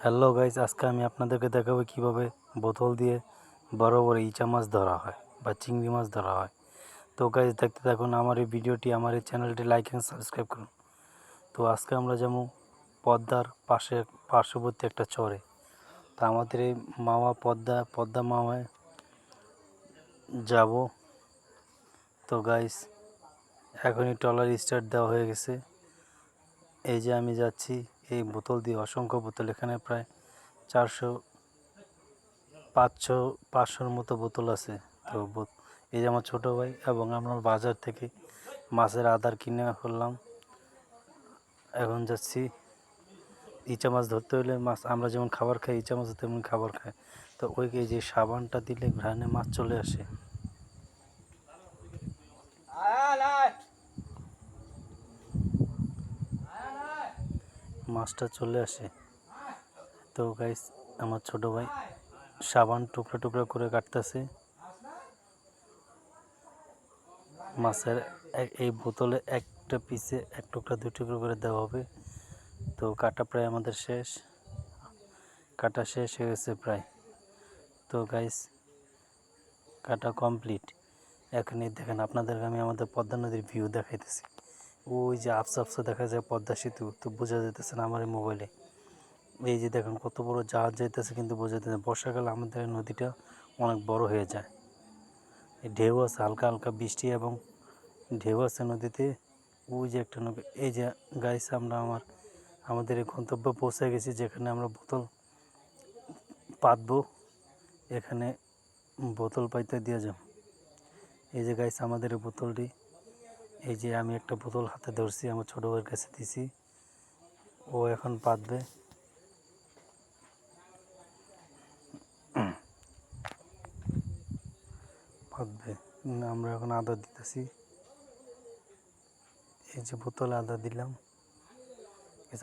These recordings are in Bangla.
হ্যালো গাইস, আজকে আমি আপনাদেরকে দেখাবো কিভাবে বোতল দিয়ে বড় বড় ইচা মাছ ধরা হয় বা চিংড়ি মাছ ধরা হয়। তো গাইস, দেখতে থাকুন আমার এই ভিডিওটি, আমার এই চ্যানেলটি লাইক এন্ড সাবস্ক্রাইব করুন। তো আজকে আমরা যেমন পদ্মার পার্শ্ববর্তী একটা চরে, তা আমাদের এই মামা পদ্মা মামায় যাব। তো গাইস, এখনই ট্রলার স্টার্ট দেওয়া হয়ে গেছে। এই যে আমি যাচ্ছি এই বোতল দিয়ে, অসংখ্য বোতল, এখানে প্রায় 500-500-500-র মতো বোতল আছে। তো এই যে আমার ছোটো ভাই, এবং আমরা বাজার থেকে মাছের আদার কিনে ফেললাম। এখন যাচ্ছি ইচা মাছ ধরতে হলে, মাছ আমরা যেমন খাবার খাই, ইচা মাছ তেমন খাবার খায়। তো ওই যে সাবানটা দিলে ঘ্রাণে মাছ চলে আসে। মাছটা চলে আসে। তো গাইস, আমার ছোটো ভাই সাবান টুকরা টুকরা করে কাটতেছে মাছের। এই বোতলে একটা পিসে এক টুকরা 2 টুকরো করে দেওয়া হবে। তো কাটা প্রায় আমাদের শেষ, কাটা শেষ হয়ে গেছে প্রায়। তো গাইস, কাটা কমপ্লিট। এখনই দেখেন, আপনাদেরকে আমি আমাদের পদ্মা নদীর ভিউ দেখাইতেছি। ওই যে আফসা আফসা দেখা যায় পদ্মা সেতু, তো বোঝা যাইতেছে না আমার এই মোবাইলে। এই যে দেখেন কত বড় জাহাজ যাইতেছে, কিন্তু বোঝা যাইতেছে। বর্ষাকালে আমাদের নদীটা অনেক বড় হয়ে যায়। এই ঢেউ আছে, হালকা হালকা বৃষ্টি এবং ঢেউ আছে নদীতে। ওই যে একটা নৌকা। এই যে গাইস, আমাদের এই গন্তব্যে পৌঁছে গেছি, যেখানে আমরা বোতল পাতবো। এখানে বোতল পাইতে দিয়ে যাব। এই যে গাইস, আমাদের এই বোতলটি, এই যে আমি একটা বোতল হাতে ধরছি, আমার ছোটো ভাইয়ের কাছে দিছি, ও এখন পাতবে। আমরা এখন আদা দিতেছি। এই যে বোতলে আদা দিলাম।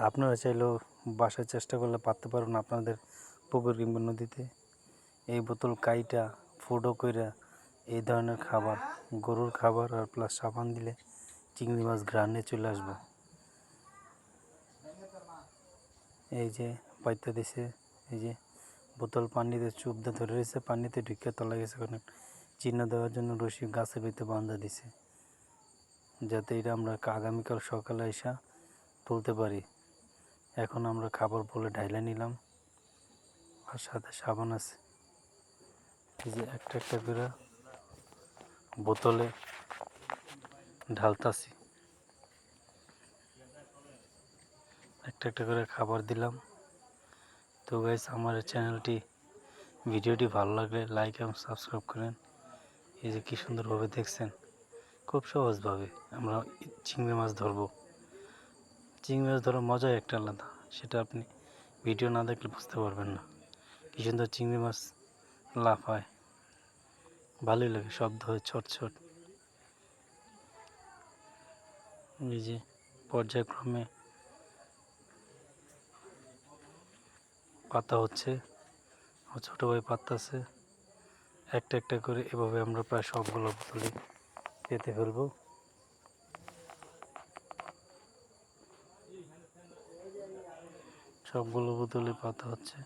আপনারা চাইলেও বাসায় চেষ্টা করলে পাততে পারবেন আপনাদের পুকুর কিংবা নদীতে। এই বোতল কাইটা ফুটো কইরা এই ধরনের খাবার, গরুর খাবার আর প্লাস সাবান দিলে চিংড়ি মাছ ঘ্রাণে চলে আসবে। এই যে পাইতে দিছে, এই যে বোতল পানিতে চুপ দিয়ে ধরে রয়েছে, পানিতে ঢুকে তলা গেছে। ওখানে চিহ্ন দেওয়ার জন্য রশি গাছের ভিতরে বাঁধা দিছে, যাতে এটা আমরা আগামীকাল সকালে এসে তুলতে পারি। এখন আমরা খাবার বলে ঢাইলা নিলাম, আর সাথে সাবান আছে। এই যে একটা একটা করে বোতলে ঢালতাছি, একটা একটা করে খাবার দিলাম। তো গাইস, আমার চ্যানেলটি, ভিডিওটি ভালো লাগলে লাইক এবং সাবস্ক্রাইব করেন। এই যে কি সুন্দরভাবে দেখছেন, খুব সহজভাবে আমরা চিংড়ি মাছ ধরবো। চিংড়ি মাছ ধরার মজাই একটা আলাদা, সেটা আপনি ভিডিও না দেখলে বুঝতে পারবেন না। কি সুন্দর চিংড়ি মাছ লাফায়, ভালোই লাগে, শব্দ হয় ছোট ছোট। এই যে পর্যায়ক্রমে পাতা হচ্ছে, আমার ছোটো ভাই পাততাছে একটা একটা করে। এভাবে আমরা প্রায় সবগুলো বোতলে পেতে ফেলবো। সবগুলো বোতলে পাতা হচ্ছে।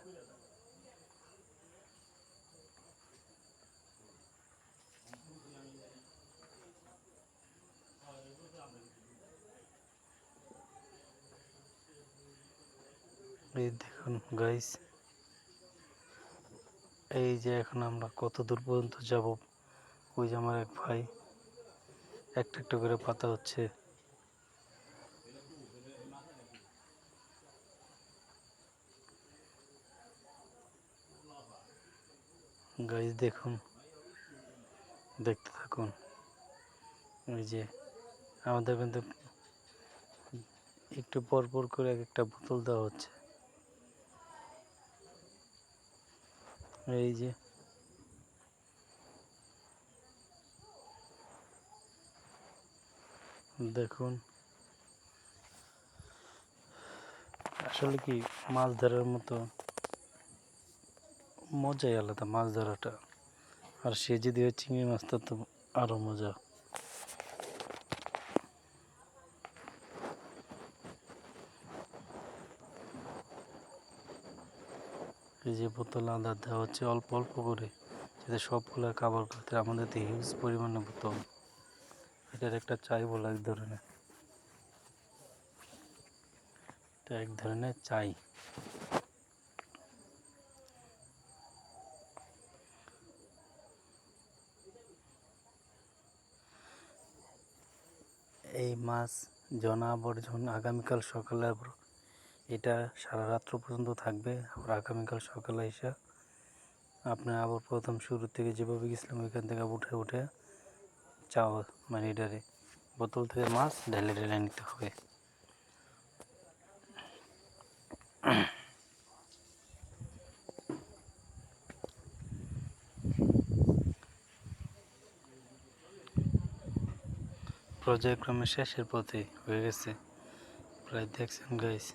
এই দেখুন গাইস, এই যে এখন আমরা কত দূর পর্যন্ত যাব। ওই যে আমার এক ভাই একটা একটা করে পাতা হচ্ছে। গাইস দেখুন, দেখতে থাকুন। ওই যে আমাদের কিন্তু একটু পর পর করে এক একটা বোতল দেওয়া হচ্ছে। এই যে দেখুন, আসলে কি, মাছ ধরার মতো মজাই আলাদা মাছ ধরাটা। আর সে যদি হয় চিংড়ি মাছটা, তো আরও মজা। এই যে বোতল আদা দেওয়া হচ্ছে অল্প অল্প করে, যাতে সবগুলো কাভার করতে। আমাদের তো হিউজ পরিমাণে বোতল, এটার একটা চাই বলে এক ধরনের, এটা এক ধরনের চাই। এই মাছ জনা আবর্জন আগামীকাল সকালে এটা সারা রাত্র পর্যন্ত থাকবে। আবার আগামীকাল সকালে এসে আপনার আবার প্রথম শুরু থেকে যেভাবে গেছিলাম ওইখান থেকে উঠে উঠে চাওয়া মানে এটারে বোতল থেকে মাছ ঢেলে ঢেলে নিতে হবে। পর্যায়ক্রমে শেষের পথে হয়ে গেছে প্রায়, দেখছেন গাইস।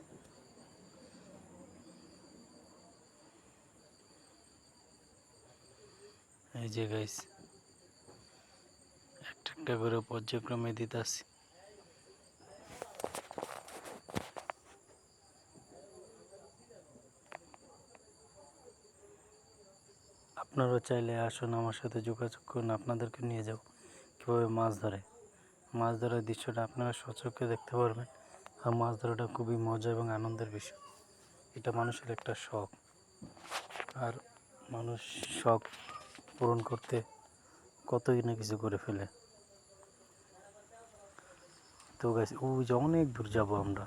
এই যে গাইস একটা একটা করে পর্যায়ক্রমে দিতেছি। আপনারাও চাইলে আসুন, আমার সাথে যোগাযোগ করুন, আপনাদেরকে নিয়ে যাব কীভাবে মাছ ধরে। মাছ ধরার দৃশ্যটা আপনারা সচক্ষে দেখতে পারবেন। আর মাছ ধরাটা খুবই মজা এবং আনন্দের বিষয়। এটা মানুষের একটা শখ, আর মানুষ শখ পূরণ করতে কতই না কিছু করে ফেলে। তো গাছ ওই যে অনেক দূর যাবো আমরা,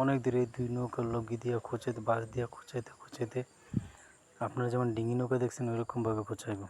অনেক দূর। এই দুই নৌকার লগি দিয়ে খোঁচাইতে, বাঁশ দিয়ে খোঁচাইতে খোঁচাইতে আপনারা যেমন ডিঙি নৌকা দেখছেন ওইরকমভাবে খোঁচাইব।